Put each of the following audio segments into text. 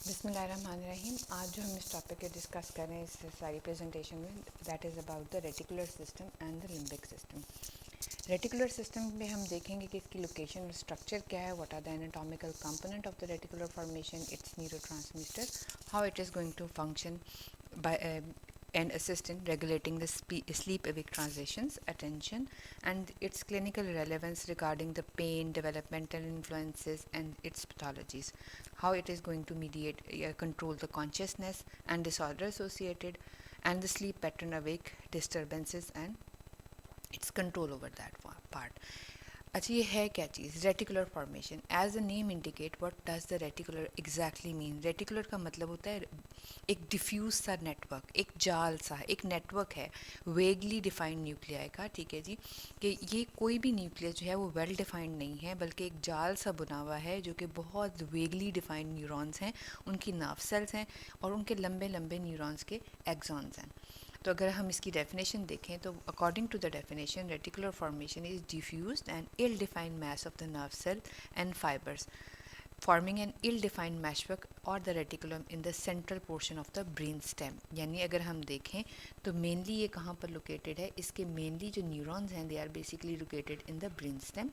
बिस्मिल्लाहिर्रहमानिर्रहीम। आज जो हम इस टॉपिक को डिस्कस कर रहे हैं इस सारी प्रेजेंटेशन में, that is about the reticular system and the limbic system. Reticular system में हम देखेंगे कि इसकी लोकेशन और स्ट्रक्चर क्या है, what are the anatomical component of the reticular formation, its neurotransmitter, how it is going to function by and assist in regulating the sleep-awake transitions, attention, and its clinical relevance regarding the pain, developmental influences, and its pathologies. How it is going to mediate, control the consciousness and disorder associated, and the sleep pattern awake disturbances, and its control over that part. अच्छा, ये है क्या चीज़? Reticular formation. As the name indicate, what does the reticular exactly mean? Reticular का मतलब होता है एक डिफ्यूज सा नेटवर्क, एक जाल सा, एक नेटवर्क है वेगली डिफाइंड न्यूक्लियाई का। ठीक है जी, कि ये कोई भी न्यूक्लियस जो है वो वेल डिफाइंड नहीं है, बल्कि एक जाल सा बुना हुआ है जो कि बहुत वेगली डिफाइंड न्यूरॉन्स हैं, उनकी नर्व सेल्स हैं और उनके लंबे लंबे न्यूरॉन्स के एक्सॉन्स हैं। तो अगर हम इसकी डेफिनेशन देखें तो according to the definition, reticular formation is diffused and ill defined mass of the nerve cell and fibers, forming an ill-defined meshwork or the reticulum in the central portion of the brain stem। यानी अगर हम देखें तो mainly ये कहाँ पर located है? इसके मेनली जो न्यूरॉन्स हैं, they are basically located in the brain stem.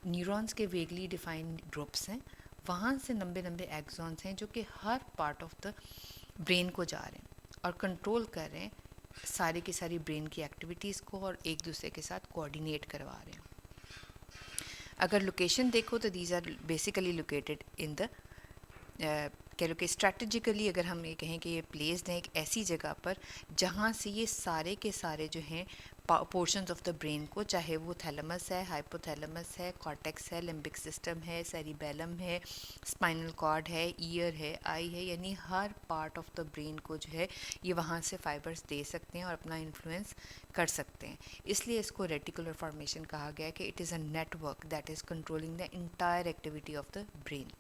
Neurons के वेगली डिफाइंड ग्रुप्स हैं, वहाँ से लंबे लंबे एक्सॉन्स हैं जो कि हर पार्ट ऑफ द ब्रेन को जा रहे हैं और कंट्रोल कर रहे हैं सारी की सारी ब्रेन की एक्टिविटीज़ को और एक दूसरे के साथ कोऑर्डिनेट करवा रहे हैं। अगर लोकेशन देखो तो these are basically located in the, कह लो कि स्ट्रैटेजिकली अगर हम ये कहें कि ये प्लेस्ड हैं एक ऐसी जगह पर जहाँ से ये सारे के सारे जो हैं पोर्शंस ऑफ द ब्रेन को, चाहे वो थैलेमस है, हाइपोथैलेमस है, कॉर्टेक्स है, लिम्बिक सिस्टम है, सेरिबेलम है, स्पाइनल कॉर्ड है, ईयर है, आई है, यानी हर पार्ट ऑफ द ब्रेन को जो है ये वहाँ से फाइबर्स दे सकते हैं और अपना इन्फ्लुएंस कर सकते हैं। इसलिए इसको रेटिकुलर फॉर्मेशन कहा गया है कि it is a network that is controlling the entire activity of the brain.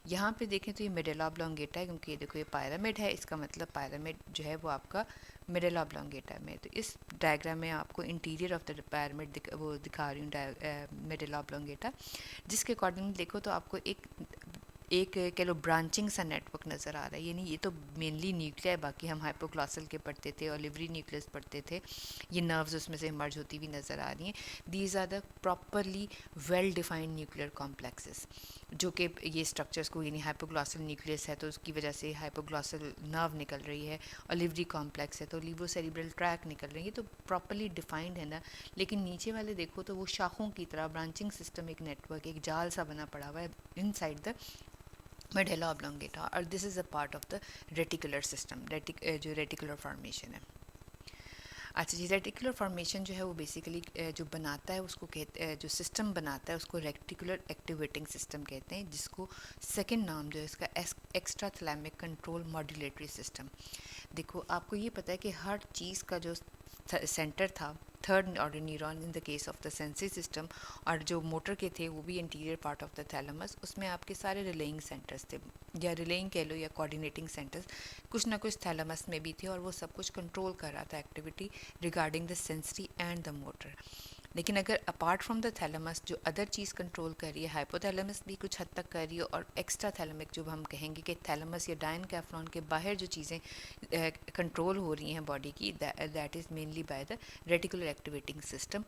यहाँ पे देखें तो ये मेडुला ऑब्लोंगेटा है, क्योंकि ये देखो ये पायरामिड है, इसका मतलब पायरामिड जो है वो आपका मेडुला ऑब्लोंगेटा में। तो इस डायग्राम में आपको इंटीरियर ऑफ द पायरामिड वो दिखा रही हूँ, मेडुला ऑब्लोंगेटा, जिसके अकॉर्डिंग देखो तो आपको एक कह लो ब्रांचिंग सा नेटवर्क नज़र आ रहा है। यानी ये तो मेनली न्यूक्लियर, बाकी हम हाइपोग्लॉसल के पढ़ते थे और लिवरी न्यूक्लियस पढ़ते थे, ये नर्व्स उसमें से इमर्ज होती हुई नज़र आ रही हैं। These are the properly well defined nuclear complexes, जो कि ये स्ट्रक्चर्स को, यानी हाइपोग्लॉसल न्यूक्लियस है तो उसकी वजह से हाइपोग्लॉसल नर्व निकल रही है, और लिवरी कॉम्प्लेक्स है तो लिवो सेरिब्रल ट्रैक निकल रही है, तो प्रॉपरली डिफाइंड है ना। लेकिन नीचे वाले देखो तो वो शाखों की तरह ब्रांचिंग सिस्टम, एक नेटवर्क, एक जाल सा बना पड़ा हुआ है इनसाइड द मेडुला ऑब्लोंगेटा, और this is a part of the reticular system, जो रेटिकुलर फॉर्मेशन है। अच्छा जी, रेटिकुलर फॉर्मेशन जो है वो बेसिकली जो बनाता है उसको कहते, जो सिस्टम बनाता है उसको रेटिकुलर एक्टिवेटिंग सिस्टम कहते हैं, जिसको सेकंड नाम जो है इसका extra thalamic control modulatory system. देखो आपको ये पता है कि हर चीज़ का जो सेंटर था, third order neuron in the case of the sensory system, और जो मोटर के थे वो भी interior part of the thalamus, उसमें आपके सारे रिलेइंग सेंटर्स थे, या रिलेइंग कह लो या कोऑर्डिनेटिंग सेंटर्स, कुछ ना कुछ थैलेमस में भी थे, और वो सब कुछ कंट्रोल कर रहा था activity regarding the sensory and the motor. लेकिन अगर अपार्ट फ्रॉम द थैलेमस जो अदर चीज़ कंट्रोल कर रही है, हाइपोथैलेमस भी कुछ हद तक कर रही है, और एक्स्ट्रा थैलेमिक जो हम कहेंगे कि थैलेमस या डायनकैफ्रॉन के बाहर जो चीज़ें कंट्रोल हो रही हैं बॉडी की, that is mainly by the reticular activating system.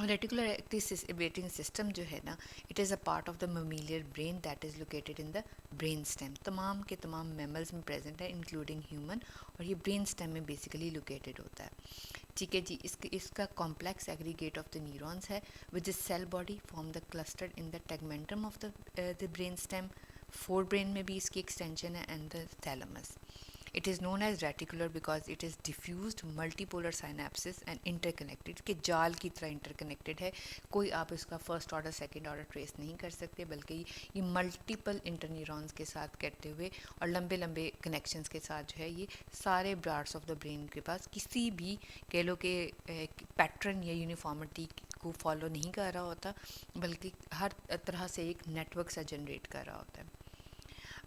और रेटिकुलर एक्टिवेटिंग सिस्टम जो है ना, it is a part of the mammalian brain that is located in the brain stem. तमाम के तमाम मैमल्स में प्रेजेंट है इंक्लूडिंग ह्यूमन, और ये ब्रेन स्टेम में बेसिकली लोकेटेड होता है। ठीक है जी, इसका complex aggregate of the neurons है which is cell body form the clustered in the tegmentum of the brain stem. Forebrain में भी इसकी एक्सटेंशन है, and the thalamus. It is known as reticular because it is diffused multipolar synapses and interconnected, कि जाल की तरह interconnected है। कोई आप इसका first order second order trace नहीं कर सकते, बल्कि ये मल्टीपल इंटरन्यूरॉन्स के साथ करते हुए और लंबे लंबे कनेक्शंस के साथ जो है ये सारे पार्ट्स ऑफ द ब्रेन के पास किसी भी कह लो कि पैटर्न या यूनिफॉर्मिटी को फॉलो नहीं कर रहा होता, बल्कि हर तरह से एक नेटवर्क सा जनरेट कर रहा होता है।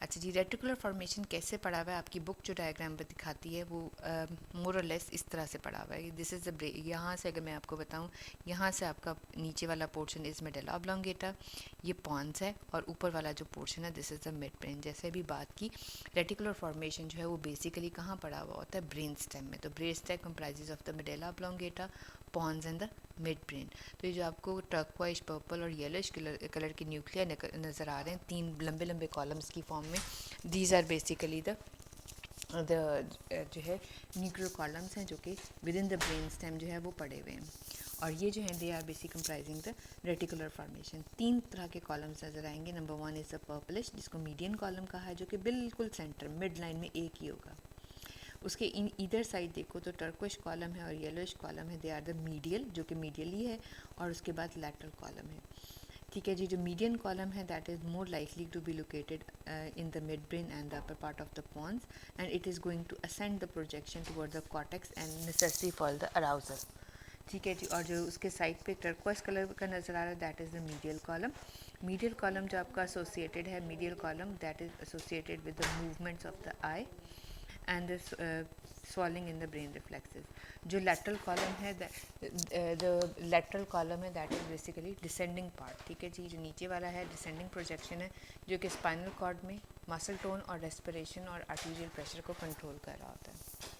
अच्छा जी, रेटिकुलर फॉर्मेशन कैसे पढ़ा हुआ है? आपकी बुक जो डायग्राम पर दिखाती है वो मोर और लेस इस तरह से पढ़ा हुआ है। This is the brain. यहाँ से अगर मैं आपको बताऊँ, यहाँ से आपका नीचे वाला पोर्शन इज़ मेडुला ऑब्लोंगेटा, ये पॉन्स है, और ऊपर वाला जो पोर्शन है this is the mid brain. जैसे अभी बात की, रेटिकुलर फॉर्मेशन जो है वो बेसिकली कहाँ पढ़ा हुआ होता है? ब्रेन स्टेम में। तो brain stem comprises of the medulla oblongata, pons and the mid brain. तो ये जो आपको टर्क्वाइश, पर्पल और येलोइश कलर के न्यूक्लियर नज़र आ रहे हैं 3 लंबे लंबे कॉलम्स की फॉर्म में, दीज आर बेसिकली द जो है न्यूक्लियर कॉलम्स हैं जो कि with in the brain stem जो है वो पड़े हुए हैं। और ये जो है they are basic comprising the reticular formation. 3 तरह के कॉलम्स नज़र आएंगे। नंबर 1 इज़ द पर्पलिश, जिसको मीडियन कॉलम कहा है, जो कि बिल्कुल सेंटर मिड लाइन में एक ही होगा। उसके इन इधर साइड देखो तो टर्क्विश कॉलम है और येलोइश कॉलम है, दे आर द मीडियल, जो कि मीडियली है, और उसके बाद लैटरल कॉलम है। ठीक है जी, जो मीडियन कॉलम है that is more likely to be located in the mid brain and the upper part of the pons, and it is going to ascend the projection toward the cortex and necessary for the arousal. ठीक है जी, और जो उसके side पे टर्क्वाइस colour का नज़र आ रहा है that is the medial column. Medial column जो आपका एसोसिएटेड है, medial column that is associated with the movements of the I and the swelling in the brain reflexes. जो lateral column है, the lateral column है that is basically descending part। ठीक है जी, जो नीचे वाला है descending projection है, जो कि spinal cord में muscle tone और respiration और arterial pressure को control कर रहा होता है।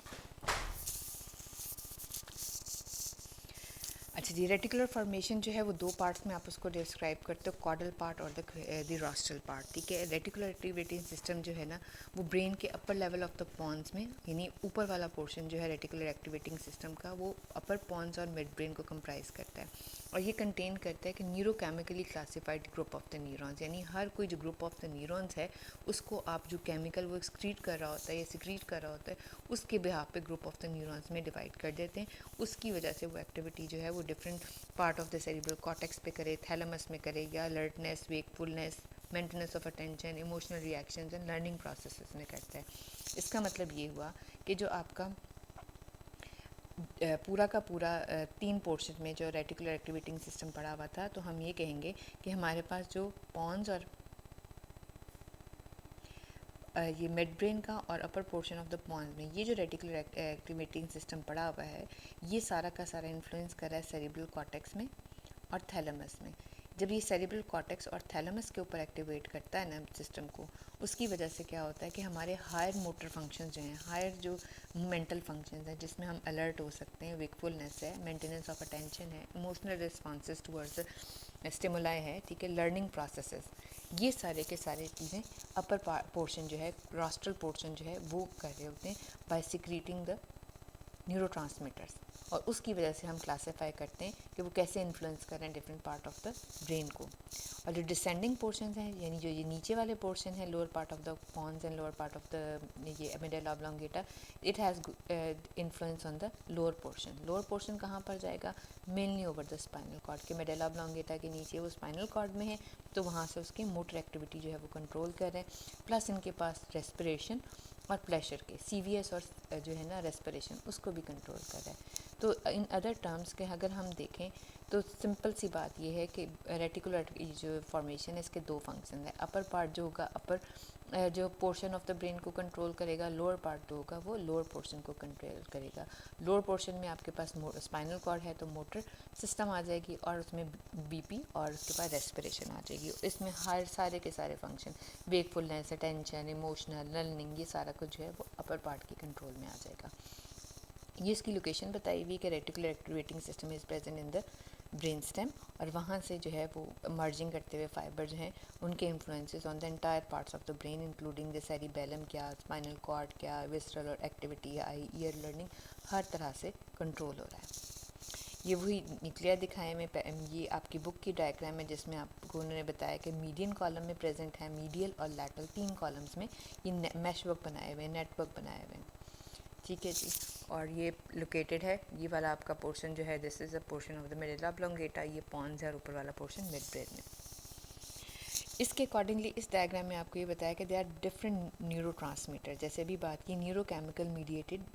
अच्छा जी, रेटिकुलर फॉर्मेशन जो है वो 2 पार्ट्स में आप उसको डिस्क्राइब करते हो, कॉर्डल पार्ट और द रॉस्ट्रल पार्ट। ठीक है, रेटिकुलर एक्टिवेटिंग सिस्टम जो है ना वो ब्रेन के upper level of the pons में, यानी ऊपर वाला पोर्शन जो है रेटिकुलर एक्टिवेटिंग सिस्टम का, वो अपर पॉन्स और मिड ब्रेन को कंप्राइज करता है। और ये कंटेन करता है कि neurochemically classified group of the neurons, यानी हर कोई जो ग्रुप ऑफ द न्यूरॉन्स है उसको आप जो केमिकल वो एक्सक्रीट कर रहा होता है या सिक्रीट कर रहा होता है उसके बिहाफ पे ग्रुप ऑफ द न्यूरॉन्स में डिवाइड कर देते हैं। उसकी वजह से वो एक्टिविटी जो है वो different part of the cerebral cortex पे करे, थैलेमस में करे, या alertness, wakefulness, maintenance of attention, emotional reactions and learning processes में करता है। इसका मतलब ये हुआ कि जो आपका पूरा का पूरा 3 पोर्शन में जो रेटिकुलर एक्टिवेटिंग सिस्टम पड़ा हुआ था, तो हम ये कहेंगे कि हमारे पास जो पॉन्स और ये मिड ब्रेन का और upper portion of the pons में ये जो रेटिकुलर एक्टिवेटिंग सिस्टम पड़ा हुआ है, ये सारा का सारा इन्फ्लुएंस कर रहा है सेरिब्रल कॉर्टेक्स में और थैलेमस में। जब ये सेरिब्रल कॉर्टेक्स और थैलेमस के ऊपर एक्टिवेट करता है ना सिस्टम को, उसकी वजह से क्या होता है कि हमारे हायर मोटर फंक्शंस जो हैं, हायर जो मेंटल फंक्शंस हैं, जिसमें हम अलर्ट हो सकते हैं, वेकफुलनेस है, मेंटेनेंस ऑफ अटेंशन है, इमोशनल रिस्पॉन्सेज टुवर्ड्स स्टिमुलाई है, ठीक है, लर्निंग प्रोसेसेस, ये सारे के सारे चीज़ें अपर पोर्शन जो है, रॉस्ट्रल पोर्शन जो है वो कर रहे होते हैं बाय सिक्रीटिंग द न्यूरोट्रांसमीटर्स। और उसकी वजह से हम क्लासीफाई करते हैं कि वो कैसे इन्फ्लुएंस कर रहे हैं different part of the brain को। और जो डिसेंडिंग पोर्शन हैं, यानी जो ये नीचे वाले पोर्शन है, lower part of the pons and lower part of the ये medulla oblongata, it has influence on the lower portion. Lower portion कहाँ पर जाएगा? Mainly over the spinal cord के, मेडुला ऑब्लोंगेटा के नीचे वो स्पाइनल कॉर्ड में है, तो वहाँ से उसकी मोटर एक्टिविटी जो है वो कंट्रोल कर रहे हैं। प्लस इनके पास रेस्पिरेशन और प्लेशर के CVS और जो है ना रेस्पिरेशन, उसको भी कंट्रोल कर रहा है। तो इन अदर टर्म्स के अगर हम देखें तो सिंपल सी बात ये है कि रेटिकुलर जो फॉर्मेशन है इसके 2 फंक्शन है। अपर पार्ट जो होगा अपर जो पोर्शन ऑफ द ब्रेन को कंट्रोल करेगा, लोअर पार्ट जो होगा वो लोअर पोर्शन को कंट्रोल करेगा। लोअर पोर्शन में आपके पास स्पाइनल कॉर्ड है तो मोटर सिस्टम आ जाएगी, और उसमें BP और उसके बाद रेस्पिरेशन आ जाएगी। इसमें हर सारे के सारे function, wakefulness, attention, emotional, learning, ये सारा कुछ जो है वो अपर पार्ट की कंट्रोल में आ जाएगा। ये इसकी लोकेशन बताई हुई कि reticular activating system is present in the brain stem, और वहाँ से जो है वो मर्जिंग करते हुए फाइबर जो हैं उनके influences on the entire parts of the brain including the cerebellum, क्या स्पाइनल कॉर्ड, क्या विसरल और एक्टिविटी, आई, ईयर, लर्निंग, हर तरह से कंट्रोल हो रहा है। ये वही न्यूक्लियर दिखाए में, ये आपकी बुक की डायग्राम है जिसमें आपको उन्होंने बताया कि मीडियन कॉलम में प्रेजेंट है, मीडियल और लैटरल 3 कॉलम्स में ये मैश वर्क बनाए हुए हैं, नेटवर्क बनाए हुए हैं। ठीक है जी, और ये लोकेटेड है, ये वाला आपका पोर्शन जो है this is a portion of the medulla oblongata, ये पॉन्स है, और ऊपर वाला पोर्शन मिड ब्रेन में। इसके अकॉर्डिंगली इस डायग्राम में आपको ये बताया कि दे आर डिफरेंट न्यूरोट्रांसमीटर, जैसे अभी बात की न्यूरोकेमिकल मीडिएटेड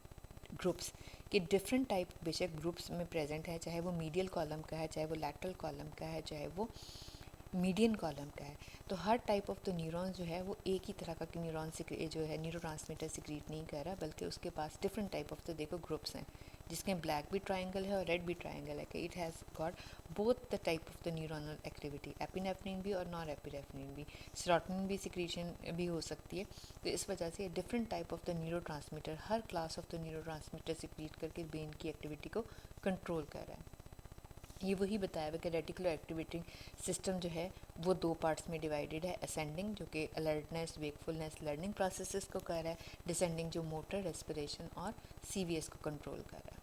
ग्रुप्स के डिफरेंट टाइप बेशक ग्रुप्स में प्रेजेंट है, चाहे वो मीडियल कॉलम का है, चाहे वो लैटरल कॉलम का है, चाहे वो मीडियन कॉलम का है। तो हर टाइप ऑफ द न्यूरॉन जो है वो एक ही तरह का न्यूरॉन जो है न्यूरोट्रांसमीटर सिक्रीट नहीं कर रहा, बल्कि उसके पास डिफरेंट टाइप ऑफ द देखो ग्रुप्स हैं, जिसमें ब्लैक भी ट्रायंगल है और रेड भी ट्रायंगल है कि it has got both the type of the neuronal activity, epinephrine भी और नॉन एपिनेफ्रिन भी, सेरोटोनिन भी सिक्रीशन भी हो सकती है। तो इस वजह से different type of the neurotransmitter, her class of the neurotransmitter secrete करके ब्रेन की एक्टिविटी को कंट्रोल कर रहा है। ये वही बताया हुआ कि रेटिकुलर एक्टिवेटिंग सिस्टम जो है वो दो पार्ट्स में डिवाइडेड है, असेंडिंग जो कि अलर्टनेस, वेकफुलनेस, लर्निंग प्रोसेसेस को कर रहा है, डिसेंडिंग जो मोटर, रेस्पिरेशन और सीवीएस को कंट्रोल कर रहा है।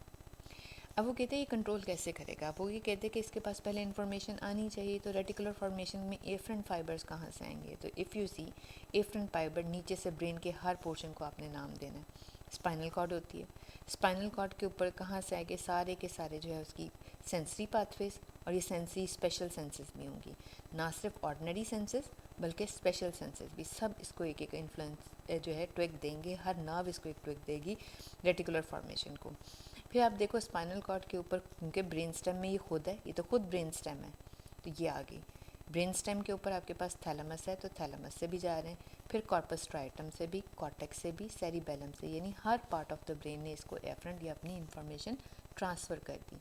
अब वो कहते हैं ये कंट्रोल कैसे करेगा, अब वो ये कहते हैं कि इसके पास पहले इन्फॉर्मेशन आनी चाहिए। तो रेटिकुलर फॉर्मेशन में एफरेंट फाइबर्स कहाँ से आएंगे, तो if you see afferent fibre नीचे से ब्रेन के हर पोर्शन को आपने नाम देना है। स्पाइनल कॉर्ड होती है, स्पाइनल कॉर्ड के ऊपर कहाँ से आएंगे, सारे के सारे जो है उसकी सेंसरी पाथवेज, और ये सेंसरी स्पेशल सेंसेस भी होंगी, ना सिर्फ ऑर्डिनरी सेंसेस बल्कि स्पेशल सेंसेस भी, सब इसको एक एक इन्फ्लुएंस जो है ट्विक देंगे, हर नर्व इसको एक ट्विक देगी रेटिकुलर फॉर्मेशन को। फिर आप देखो स्पाइनल कॉर्ड के ऊपर, क्योंकि ब्रेन स्टेम में ये खुद है, ये तो खुद ब्रेन स्टेम है, तो ये आ गई। ब्रेन स्टेम के ऊपर आपके पास थैलेमस है, तो थैलेमस से भी जा रहे हैं, फिर कॉर्पस स्ट्राइटम से भी, कॉर्टेक्स से भी, सेरिबेलम से, यानी हर पार्ट ऑफ द ब्रेन ने इसको एफरेंट या अपनी इंफॉर्मेशन ट्रांसफ़र कर दी।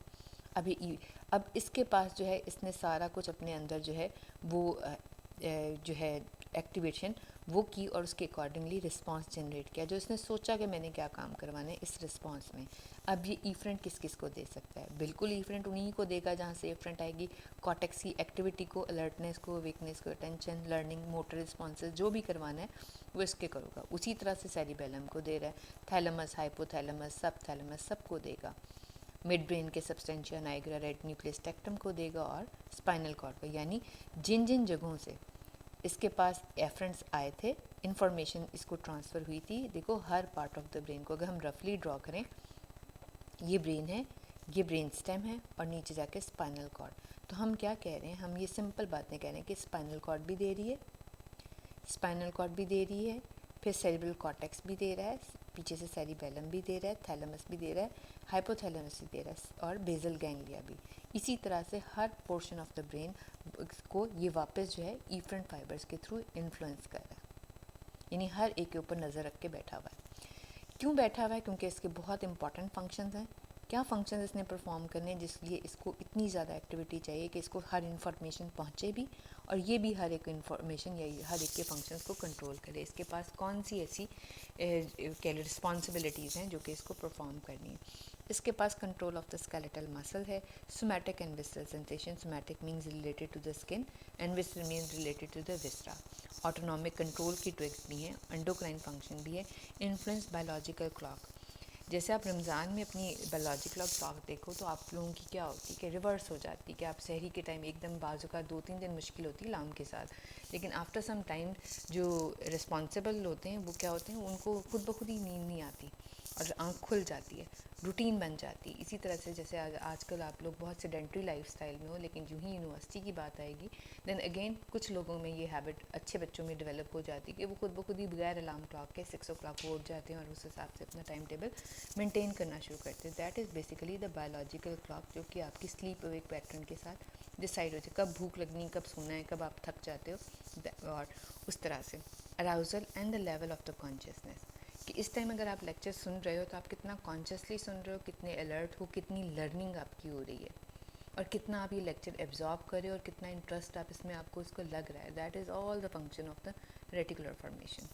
अब इसके पास जो है इसने सारा कुछ अपने अंदर जो है वो जो है एक्टिवेशन वो की, और उसके अकॉर्डिंगली रिस्पांस जनरेट किया, जो इसने सोचा कि मैंने क्या काम करवाना है इस रिस्पांस में। अब ये ईफरेंट किस किस को दे सकता है, बिल्कुल ईफरेंट उन्हीं को देगा जहाँ से एफरेंट आएगी, कॉर्टेक्स की एक्टिविटी को, अलर्टनेस को, वीकनेस को, अटेंशन, लर्निंग, मोटर रिस्पॉन्सेज जो भी करवाना है वो इसके करूँगा। उसी तरह से सेरिबेलम को दे रहा है, थैलेमस, हाइपोथैलेमस, सब थैलेमस सबको देगा, मिड ब्रेन के substantia Niagara, red nucleus tectum को देगा, और स्पाइनल कॉर्ड को, यानी जिन जिन जगहों से इसके पास एफरेंट्स आए थे, इन्फॉर्मेशन इसको ट्रांसफ़र हुई थी। देखो हर पार्ट ऑफ द ब्रेन को अगर हम रफली ड्रॉ करें, ये ब्रेन है, ये ब्रेन स्टेम है, और नीचे जाके स्पाइनल कॉर्ड। तो हम क्या कह रहे हैं, हम ये सिंपल बातें कह रहे हैं कि स्पाइनल कॉर्ड भी दे रही है, स्पाइनल कॉर्ड भी दे रही है, फिर सेरिब्रल कॉर्टेक्स भी दे रहा है, पीछे से सेरिबेलम भी दे रहा है, थैलेमस भी दे रहा है, हाइपोथैलेमस भी दे रहा है, और बेसल गैंग्लिया भी। इसी तरह से हर पोर्शन ऑफ द ब्रेन को ये वापस जो है ईफरेंट फाइबर्स के थ्रू इन्फ्लुएंस कर रहा है, यानी हर एक के ऊपर नज़र रख के बैठा हुआ है। क्यों बैठा हुआ है, क्योंकि इसके बहुत इंपॉर्टेंट फंक्शंस हैं। क्या फंक्शन इसने परफॉर्म करने हैं, जिसलिए इसको इतनी ज़्यादा एक्टिविटी चाहिए कि इसको हर इन्फॉर्मेशन पहुँचे भी, और ये भी हर एक इन्फॉर्मेशन या हर एक के फंक्शंस को कंट्रोल करे। इसके पास कौन सी ऐसी रिस्पॉन्सिबिलिटीज़ हैं जो कि इसको परफॉर्म करनी है। इसके पास control of the skeletal muscle है, somatic and visceral sensation, somatic means related to the skin and visceral means related to the viscera. Autonomic control की ट्रिक्स भी हैं, एंडोक्राइन फंक्शन भी है, इन्फ्लुएंस बायोलॉजिकल क्लॉक। जैसे आप रमज़ान में अपनी बायोलॉजिकल क्लॉक देखो तो आप लोगों की क्या होती है कि रिवर्स हो जाती है, कि आप सहरी के टाइम एकदम बाजू का 2-3 दिन मुश्किल होती है लाम के साथ, लेकिन आफ्टर सम टाइम जो रिस्पॉन्सिबल होते हैं वो क्या होते हैं, उनको खुद ब खुद ही नींद नहीं आती और आँख खुल जाती है, रूटीन बन जाती है। इसी तरह से जैसे आजकल आप लोग बहुत सेडेंट्री लाइफस्टाइल में हो, लेकिन यूँ ही यूनिवर्सिटी की बात आएगी देन अगेन कुछ लोगों में ये हैबिट अच्छे बच्चों में डेवलप हो जाती है कि वो खुद ब खुद ही बगैर अलार्म क्लॉक के 6 o'clock को उठ जाते हैं और उस हिसाब से अपना टाइम टेबल मेंटेन करना शुरू करते हैं। That is basically the biological clock, जो कि आपकी स्लीप अवेक पैटर्न के साथ डिसाइड होती है, कब भूख लगनी, कब सोना है, कब आप थक जाते हो, और उस तरह से arousal and the level of the consciousness, कि इस टाइम अगर आप लेक्चर सुन रहे हो तो आप कितना कॉन्शियसली सुन रहे हो, कितने अलर्ट हो, कितनी लर्निंग आपकी हो रही है, और कितना आप ये लेक्चर एब्जॉर्ब कर रहे हो, और कितना इंटरेस्ट आप इसमें आपको इसको लग रहा है। That is all the function of the reticular formation.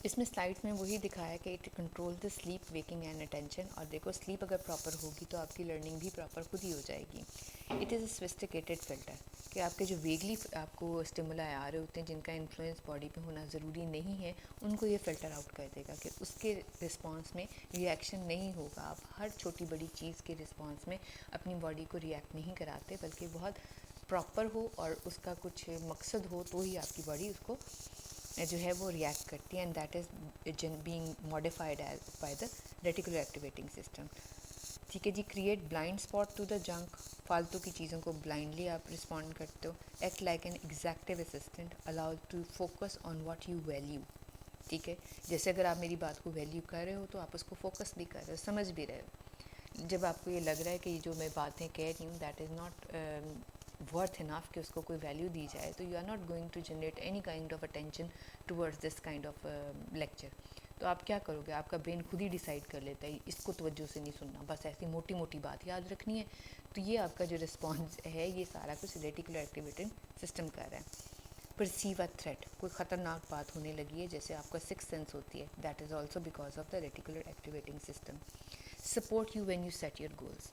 इसमें स्लाइड में वही दिखाया है कि it control the sleep, waking and attention. और देखो स्लीप अगर प्रॉपर होगी तो आपकी लर्निंग भी प्रॉपर खुद ही हो जाएगी। It is a sophisticated filter, कि आपके जो वेगली आपको स्टिमुलाई आ रहे होते हैं जिनका इन्फ्लुएंस बॉडी पे होना ज़रूरी नहीं है, उनको ये फ़िल्टर आउट कर देगा कि उसके रिस्पांस में रिएक्शन नहीं होगा। आप हर छोटी बड़ी चीज़ के रिस्पांस में अपनी बॉडी को रिएक्ट नहीं कराते, बल्कि बहुत प्रॉपर हो और उसका कुछ मकसद हो तो ही आपकी बॉडी उसको जो है वो रिएक्ट करती है, and that is being modified by the reticular activating system. ठीक है जी। Create blind spot to the junk, फालतू की चीज़ों को ब्लाइंडली आप रिस्पॉन्ड करते हो। Act like an executive assistant, allow to focus on what you value. ठीक है, जैसे अगर आप मेरी बात को वैल्यू कर रहे हो तो आप उसको फोकस भी कर रहे हो, समझ भी रहे हो। जब आपको ये लग रहा है कि जो मैं बातें कह रही हूँ that is not worth enough कि उसको कोई वैल्यू दी जाए, तो you are not going to generate any kind of attention towards this kind of lecture. तो आप क्या करोगे, आपका ब्रेन खुद ही डिसाइड कर लेता है इसको तवज्जो से नहीं सुनना, बस ऐसी मोटी मोटी बात याद रखनी है। तो ये आपका जो रिस्पॉन्स है ये सारा कुछ रेटिकुलर एक्टिवेटिंग सिस्टम कर रहा है। परसीव अ थ्रेट, कोई ख़तरनाक बात होने लगी है जैसे आपका सिक्स सेंस होती है, that is also because of the reticular activating system. Support you when you set your goals,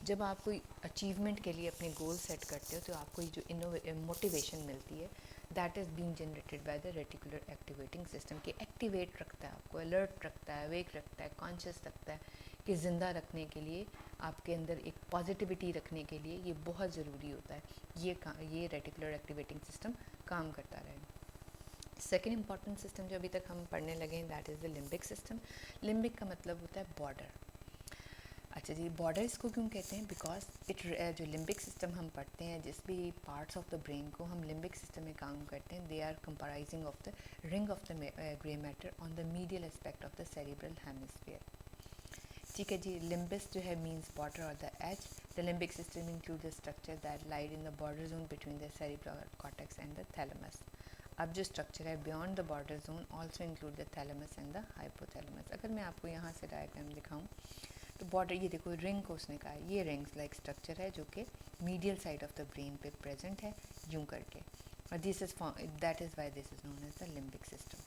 जब आप कोई अचीवमेंट के लिए अपने गोल सेट करते हो तो आपको ये जो मोटिवेशन मिलती है, that is being generated by the reticular activating system, के एक्टिवेट रखता है आपको, अलर्ट रखता है, अवेक रखता है, कॉन्शियस रखता है, कि ज़िंदा रखने के लिए, आपके अंदर एक पॉजिटिविटी रखने के लिए ये बहुत ज़रूरी होता है, ये रेटिकुलर एक्टिवेटिंग सिस्टम काम करता रहे। सेकेंड इंपॉर्टेंट सिस्टम जो अभी तक हम पढ़ने लगे हैं, that is the limbic system. Limbic का मतलब होता है बॉर्डर। अच्छा जी, बॉर्डर इसको क्यों कहते हैं, बिकॉज इट जो लिम्बिक सिस्टम हम पढ़ते हैं, जिस भी पार्ट्स ऑफ द ब्रेन को हम लिम्बिक सिस्टम में काम करते हैं, they are comprising of the ring of the grey matter on the medial aspect of the cerebral hemisphere. ठीक है जी, लिम्बस जो है मीन्स बॉर्डर और the edge. The limbic system include the structure that lied in the border zone between the cerebral cortex and the thalamus. अब जो structure है beyond the border zone also include the thalamus and the hypothalamus. अगर मैं आपको यहाँ से diagram दिखाऊँ तो बॉर्डर, ये देखो रिंग को उसने कहा, ये रिंग्स लाइक स्ट्रक्चर है जो कि medial side of the brain पे प्रेजेंट है यूं करके, और this is that is why this is known as the limbic system.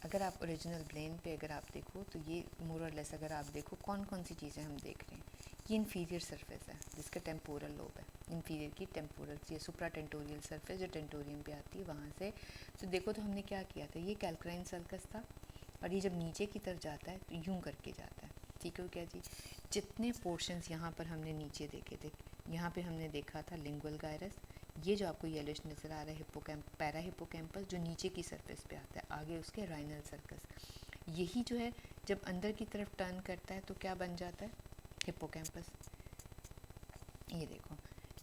अगर आप ओरिजिनल ब्रेन पे अगर आप देखो तो ये मोर और लेस, अगर आप देखो कौन कौन सी चीज़ें हम देख रहे हैं, ये इन्फीरियर सरफेस है जिसका टेम्पोरल लोब है, इन्फीरियर की टेम्पोरल, ये सुप्रा टेंटोरियल सरफेस जो टेंटोरियम पे आती है वहाँ से। तो देखो तो हमने क्या किया था, ये कैल्क्राइन सर्कस था, और ये जब नीचे की तरफ जाता है तो यूं करके जाता है। ठीक है क्या जी, जितने पोर्शंस यहाँ पर हमने नीचे देखे थे, यहाँ पे हमने देखा था लिंगुअल गायरस, ये जो आपको येलोइश नज़र आ रहा है हिप्पोकैम्प, पैरा हिप्पोकैम्पस जो नीचे की सरफेस पे आता है, आगे उसके राइनल सर्कस, यही जो है जब अंदर की तरफ टर्न करता है तो क्या बन जाता है, हिप्पोकैम्पस। ये देखो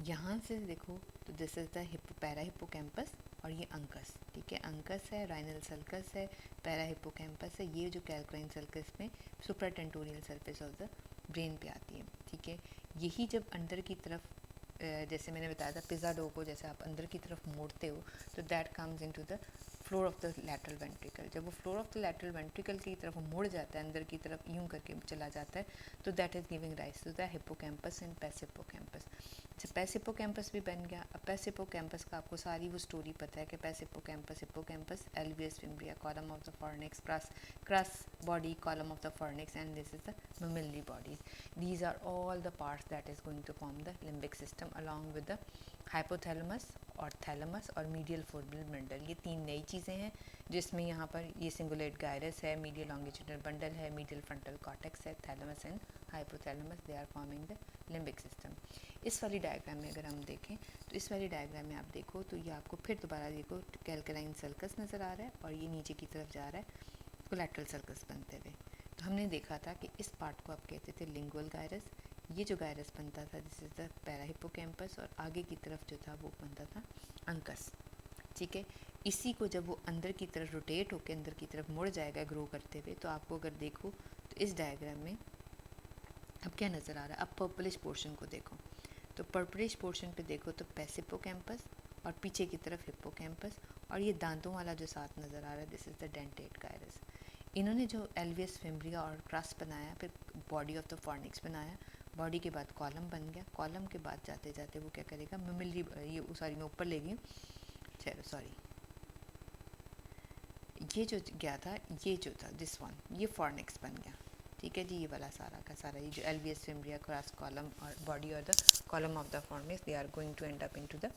यहाँ से देखो तो this is the para hippocampus, और ये अंकस, ठीक है, अंकस है, राइनल सर्कस है, पैरा हिप्पोकैम्पस है, ये जो कैल्क्राइन सर्कस में सुप्राटेंटोरियल सरफेस ऑफ द ब्रेन पे आती है। ठीक है, यही जब अंदर की तरफ, जैसे मैंने बताया था पिज़्ज़ा डो को जैसे आप अंदर की तरफ मोड़ते हो तो that comes into the floor of the lateral ventricle. जब वो floor of the lateral ventricle की तरफ मुड़ जाता है, अंदर की तरफ यूं करके चला जाता है, तो that is giving rise to the hippocampus and pes hippocampus. अच्छा, पैस हिप्पोकैम्पस भी बन गया। अब पैस हिप्पोकैम्पस का आपको सारी वो स्टोरी पता है कि pes hippocampus alveus fimbria, column of the fornix, crus body, column of the fornix, and this is the mammillary bodies. These are all the parts that is going to form the limbic system along with the hypothalamus और thalamus और medial forebrain bundle. ये तीन नई चीज़ें हैं जिसमें यहाँ पर ये सिंगुलेट गायरस है, मीडियल लॉन्गिट्यूडनल बंडल है, मीडियल फ्रंटल कॉर्टेक्स है, thalamus and hypothalamus, they are forming the limbic system. इस वाली डायग्राम में अगर हम देखें तो इस वाली डायग्राम में आप देखो तो ये आपको फिर दोबारा देखो कैल्क्राइन सर्कस नज़र आ रहा है, और ये नीचे की तरफ जा रहा है कोलैटरल सर्कस बनते हुए। तो हमने देखा था कि इस पार्ट को आप कहते थे लिंगुअल गायरस, ये जो गायरस बनता था this is the para hippocampus, और आगे की तरफ जो था वो बनता था अंकस। ठीक है, इसी को जब वो अंदर की तरफ रोटेट होकर अंदर की तरफ मुड़ जाएगा ग्रो करते हुए, तो आपको अगर देखो तो इस डायग्राम में अब क्या नज़र आ रहा है, अब पर्पलिश पोर्शन को देखो, तो पर्पलिश पोर्शन पे देखो तो पैस हिप्पोकैम्पस और पीछे की तरफ हिप्पोकैम्पस, और ये दांतों वाला जो साथ नज़र आ रहा है this is the dentate gyrus. इन्होंने जो एल्वियस फिम्ब्रिया और क्रस बनाया, फिर बॉडी ऑफ द फॉर्निक्स बनाया, बॉडी के बाद कॉलम बन गया, कॉलम के बाद जाते जाते वो क्या करेगा मेमोरी, ये सॉरी मैं ऊपर ले गई हूँ, चलो सॉरी, ये जो गया था ये जो था दिस वन, ये फॉर्निक्स बन गया। ठीक है जी, ये वाला सारा का सारा ये जो एल्वियस फिम्ब्रिया क्रस कॉलम और बॉडी और the column of the fornix, they are going to end up into the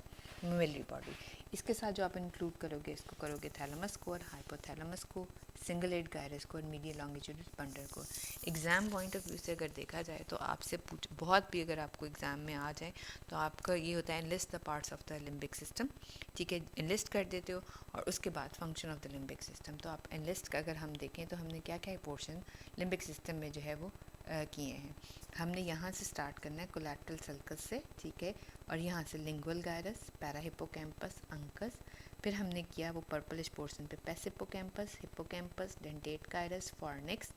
memory body. इसके साथ जो आप इंक्लूड करोगे, इसको करोगे थैलेमस को और हाइपोथैलेमस को, सिंगलेट गायरस को और मीडियल लॉन्गिट्यूडल बंडल को। एग्जाम पॉइंट ऑफ व्यू से अगर देखा जाए तो आपसे पूछ बहुत भी अगर आपको एग्जाम में आ जाए तो आपका ये होता है list the parts of the limbic system. ठीक है, लिस्ट कर देते हो और उसके बाद function of the limbic system. तो आप लिस्ट का अगर हम देखें तो हमने क्या क्या पोर्शन लिम्बिक सिस्टम में जो है वो किए हैं। हमने यहाँ से स्टार्ट करना है कोलैटरल सर्कस से, ठीक है, और यहाँ से लिंगुअल गायरस, पैरा हिप्पोकैम्पस, अंकस, फिर हमने किया वो पर्पलिश पोर्शन पे पैस hippocampus, dentate gyrus, fornix,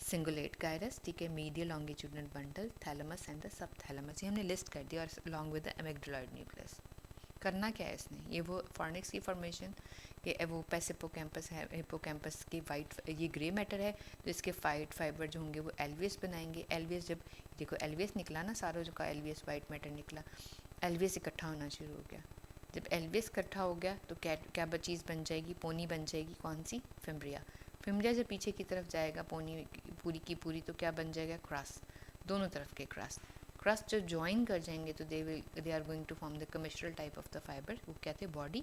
cingulate gyrus, ठीक है, medial longitudinal bundle, thalamus and the sub thalamus, ये हमने लिस्ट कर दिया, और अलॉन्ग विद द एमिग्डालॉइड न्यूक्लियस। करना क्या है इसने, ये वो फॉर्निक्स की फॉर्मेशन, ये वो पेस हिप्पोकैम्पस है, हिप्पोकैम्पस की वाइट, ये ग्रे मैटर है, तो इसके वाइट फाइबर जो होंगे वो एलवीएस बनाएंगे। एलवीएस जब देखो एलवीएस निकला ना, सारों का एलवीएस वाइट मैटर निकला, एलवीएस इकट्ठा होना शुरू हो गया। जब एलवीएस इकट्ठा हो गया तो क्या चीज़ बन जाएगी, पोनी बन जाएगी, कौन सी, फिम्ब्रिया। फिम्ब्रिया जब पीछे की तरफ जाएगा पोनी पूरी की पूरी, तो क्या बन जाएगा, क्रॉस, दोनों तरफ के क्रॉस। क्रस्ट जो ज्वाइन कर जाएंगे तो they are going to form the commissural type of the fibre, वो कहते हैं बॉडी,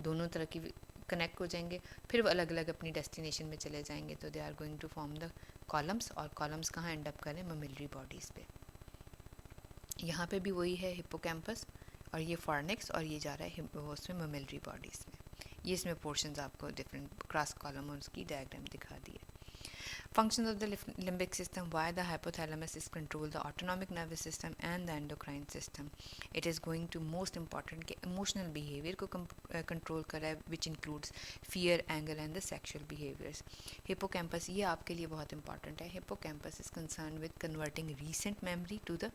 दोनों तरह की कनेक्ट हो जाएंगे, फिर वो अलग अलग अपनी डेस्टिनेशन में चले जाएंगे, तो they are going to form the columns, और कॉलम्स कहाँ एंड अप करें, ममिलरी बॉडीज़ पे। यहाँ पे भी वही है हिप्पोकैम्पस, और ये फॉर्निक्स, और ये जा रहा है उसमें ममिलरी बॉडीज़ में। ये इसमें पोर्शंस आपको डिफरेंट क्रॉस कॉलम और उसकी डायग्राम दिखा दी है। Functions of the limbic system, why the hypothalamus is control the autonomic nervous system and the endocrine system. It is going to most important के emotional behavior को control कर रहा है, which includes fear, anger and the sexual behaviors. Hippocampus ये आपके लिए बहुत important है. Hippocampus is concerned with converting recent memory to the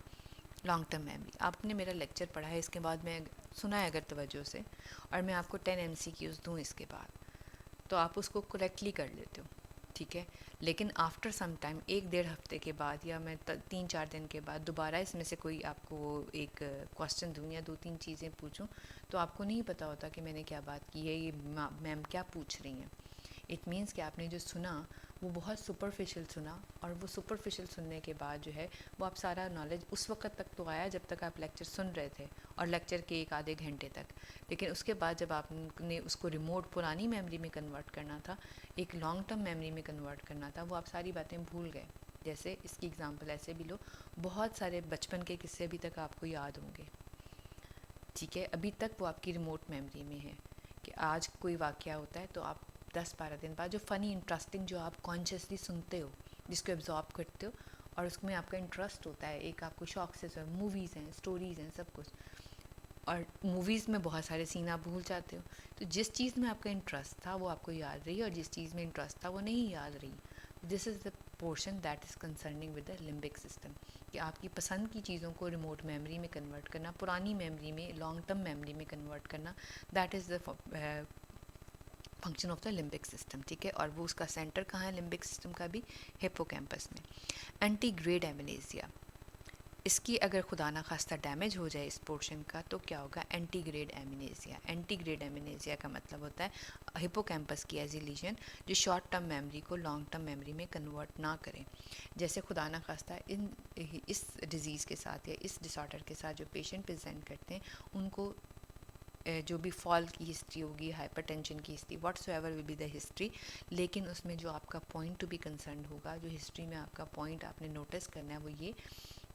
long term memory. आपने मेरा लेक्चर पढ़ा है, इसके बाद मैं सुना है अगर तवज्जो से, और मैं आपको 10 MCQs दूँ इसके बाद, तो आप उसको करेक्टली कर लेते हो, ठीक है। लेकिन आफ्टर सम टाइम, 1-1.5 हफ्ते के बाद, या मैं 3-4 दिन के बाद दोबारा इसमें से कोई आपको एक क्वेश्चन दूँ या 2-3 चीज़ें पूछूं, तो आपको नहीं पता होता कि मैंने क्या बात की है, ये मैम क्या पूछ रही हैं। इट मीन्स कि आपने जो सुना वो बहुत सुपरफिशियल सुना, और वो सुपरफिशियल सुनने के बाद जो है वो आप सारा नॉलेज उस वक्त तक तो आया जब तक आप लेक्चर सुन रहे थे, और लेक्चर के 1-आधे घंटे तक, लेकिन उसके बाद जब आपने उसको रिमोट पुरानी मेमोरी में कन्वर्ट करना था, एक लॉन्ग टर्म मेमोरी में कन्वर्ट करना था, वो आप सारी बातें भूल गए। जैसे इसकी एग्जांपल ऐसे भी लो, बहुत सारे बचपन के किस्से अभी तक आपको याद होंगे, ठीक है, अभी तक वो आपकी रिमोट मेमोरी में है, कि आज कोई वाक़या होता है तो आप 10-12 दिन बाद जो फ़नी इंटरेस्टिंग जो आप कॉन्शियसली सुनते हो, जिसको एब्जॉर्ब करते हो, और उसमें आपका इंटरेस्ट होता है, एक आपको शौक से, मूवीज़ हैं, स्टोरीज़ हैं, सब कुछ, और मूवीज़ में बहुत सारे सीन आप भूल जाते हो, तो जिस चीज़ में आपका इंटरेस्ट था वो आपको याद रही, और जिस चीज़ में इंटरेस्ट था वो नहीं याद रही। This is the portion that is concerning with the limbic system, कि आपकी पसंद की चीज़ों को रिमोट मेमोरी में कन्वर्ट करना, पुरानी मेमोरी में, लॉन्ग टर्म मेमोरी में कन्वर्ट करना, that is the function of the limbic system, ठीक है। और वो उसका सेंटर कहाँ है लिम्बिक सिस्टम का भी, हिप्पोकैम्पस में। एंटीग्रेड एमनेसिया, इसकी अगर खुदा ना खास्ता डैमेज हो जाए इस पोर्शन का, तो क्या होगा, एंटीग्रेड एमनेसिया। एंटीग्रेड एमनेसिया का मतलब होता है हिप्पोकैम्पस की ऐसी लीजन जो शॉर्ट टर्म मेमोरी को लॉन्ग टर्म मेमोरी में कन्वर्ट ना करें। जैसे खुदा ना खास्ता इस डिज़ीज़ के साथ या इस डिसऑर्डर के साथ जो पेशेंट प्रेजेंट करते हैं, उनको जो भी फॉल की हिस्ट्री होगी, हाइपरटेंशन की history, what's ever will be the history, लेकिन उसमें जो आपका पॉइंट टू बी कंसर्न होगा, जो हिस्ट्री में आपका पॉइंट आपने नोटिस करना है, वो ये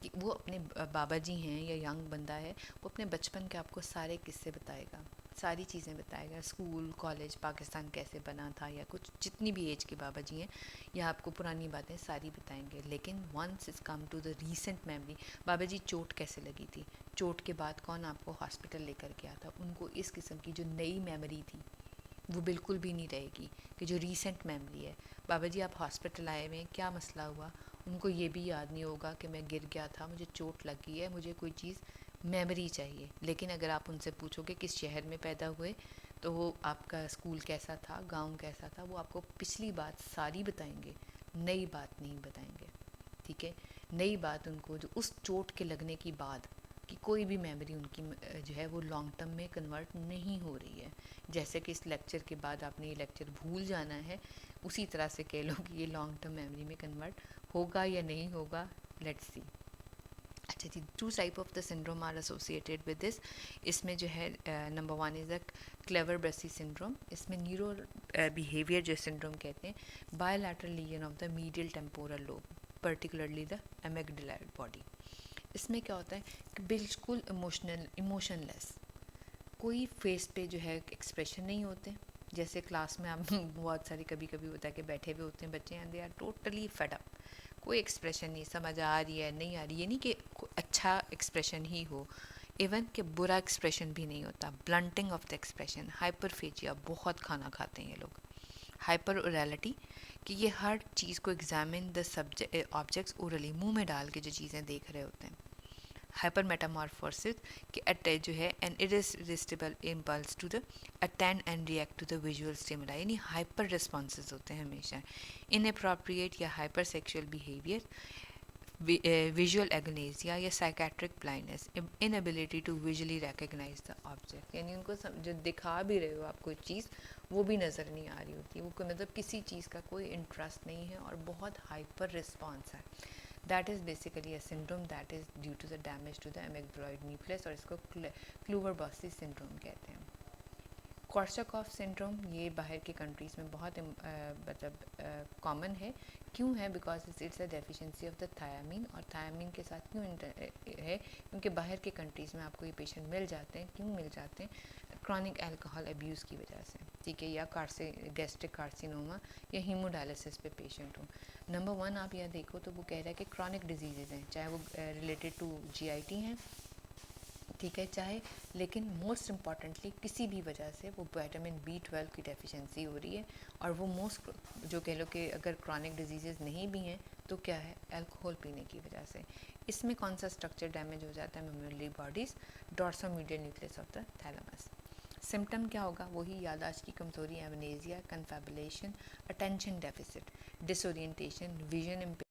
कि वो अपने बाबा जी हैं या यंग बंदा है, वो अपने बचपन के आपको सारे किस्से बताएगा, सारी चीज़ें बताएगा, स्कूल, कॉलेज, पाकिस्तान कैसे बना था, या कुछ जितनी भी एज के बाबा जी हैं, या आपको पुरानी बातें सारी बताएंगे। लेकिन once is come to the recent memory, बाबा जी चोट कैसे लगी थी, चोट के बाद कौन आपको हॉस्पिटल लेकर गया था, उनको इस किस्म की जो नई मेमोरी थी वो बिल्कुल भी नहीं रहेगी, कि जो रीसेंट मेमोरी है, बाबा जी आप हॉस्पिटल आए हुए, क्या मसला हुआ, उनको ये भी याद नहीं होगा कि मैं गिर गया था, मुझे चोट लग गई है, मुझे कोई चीज़ मेमोरी चाहिए। लेकिन अगर आप उनसे पूछोगे किस शहर में पैदा हुए, तो वो आपका स्कूल कैसा था, गांव कैसा था, वो आपको पिछली बात सारी बताएंगे, नई बात नहीं बताएंगे, ठीक है। नई बात उनको जो उस चोट के लगने की बाद कि कोई भी मेमोरी उनकी जो है वो लॉन्ग टर्म में कन्वर्ट नहीं हो रही है। जैसे कि इस लेक्चर के बाद आपने ये लेक्चर भूल जाना है, उसी तरह से कह लो कि ये लॉन्ग टर्म मेमोरी में कन्वर्ट होगा या नहीं होगा, लेट्स सी। अच्छा जी, 2 type of the syndrome are associated with this. इसमें जो है number 1 is the Kluver Bucy syndrome. इसमें न्यूरो बिहेवियर जो सिंड्रोम कहते हैं, bilateral lesion of the medial temporal lobe, particularly the amygdaloid body. इसमें क्या होता है कि बिल्कुल इमोशनलेस, कोई फेस पे जो है एक्सप्रेशन नहीं होते। जैसे क्लास में आप बहुत सारी कभी कभी होता है कि बैठे हुए होते हैं बच्चे and they are totally fed up, कोई एक्सप्रेशन नहीं, समझ आ रही है नहीं आ रही, ये नहीं कि अच्छा एक्सप्रेशन ही हो, इवन कि बुरा एक्सप्रेशन भी नहीं होता, ब्लंटिंग ऑफ द एक्सप्रेशन, हाइपरफेजिया, बहुत खाना खाते हैं ये लोग, हाइपर ओरलिटी कि ये हर चीज़ को examine the subject objects orally, मुंह में डाल के जो चीज़ें देख रहे होते हैं। हाइपर मेटामॉर्फोसिस कि अटैच जो है an irresistible impulse to the attend and react to the visual stimuli, यानी हाइपर रिस्पॉन्सेज होते हैं हमेशा। इनअप्रोप्रिएट या hyper sexual behaviour, visual agnosia या psychiatric blindness, inability to visually recognise the object, यानी उनको जो दिखा भी रहे हो आप कोई चीज़ वो भी नज़र नहीं आ रही होती है, वो कोई मतलब किसी चीज़ का कोई इंटरेस्ट नहीं है और बहुत हाइपर रिस्पॉन्स है। That is basically a syndrome that is due to the damage to the amygdaloid nucleus, और इसको क्लूवर-बॉसी सिंड्रोम कहते हैं। कॉर्साकॉफ सिंड्रोम ये बाहर की कंट्रीज़ में बहुत मतलब कॉमन है। क्यों है? Because it's a deficiency of the thiamine, और थायामीन के साथ क्यों है? क्योंकि बाहर के कंट्रीज़ में आपको ये पेशेंट मिल जाते हैं। क्यों मिल जाते हैं? क्रॉनिक अल्कोहल अब्यूज़ की वजह से, ठीक है, या गैस्ट्रिक कार्सिनोमा या हीमोडायलिसिस पे पेशेंट हो। नंबर 1 आप यह देखो तो वो कह रहा है कि क्रॉनिक डिजीज़ हैं, चाहे वो रिलेटेड टू GIT हैं, ठीक है, चाहे, लेकिन मोस्ट इम्पॉर्टेंटली किसी भी वजह से वो विटामिन B12 की डेफिशिएंसी हो रही है, और वो मोस्ट जो कह लो कि अगर क्रॉनिक डिजीज़ नहीं भी हैं तो क्या है, अल्कोहल पीने की वजह से। इसमें कौन सा स्ट्रक्चर डैमेज हो जाता है? Memory bodies, dorsomedial nucleus of the thalamus. Symptom क्या होगा? वही याददाश्त की कमज़ोरी, amnesia, confabulation, attention deficit, disorientation, vision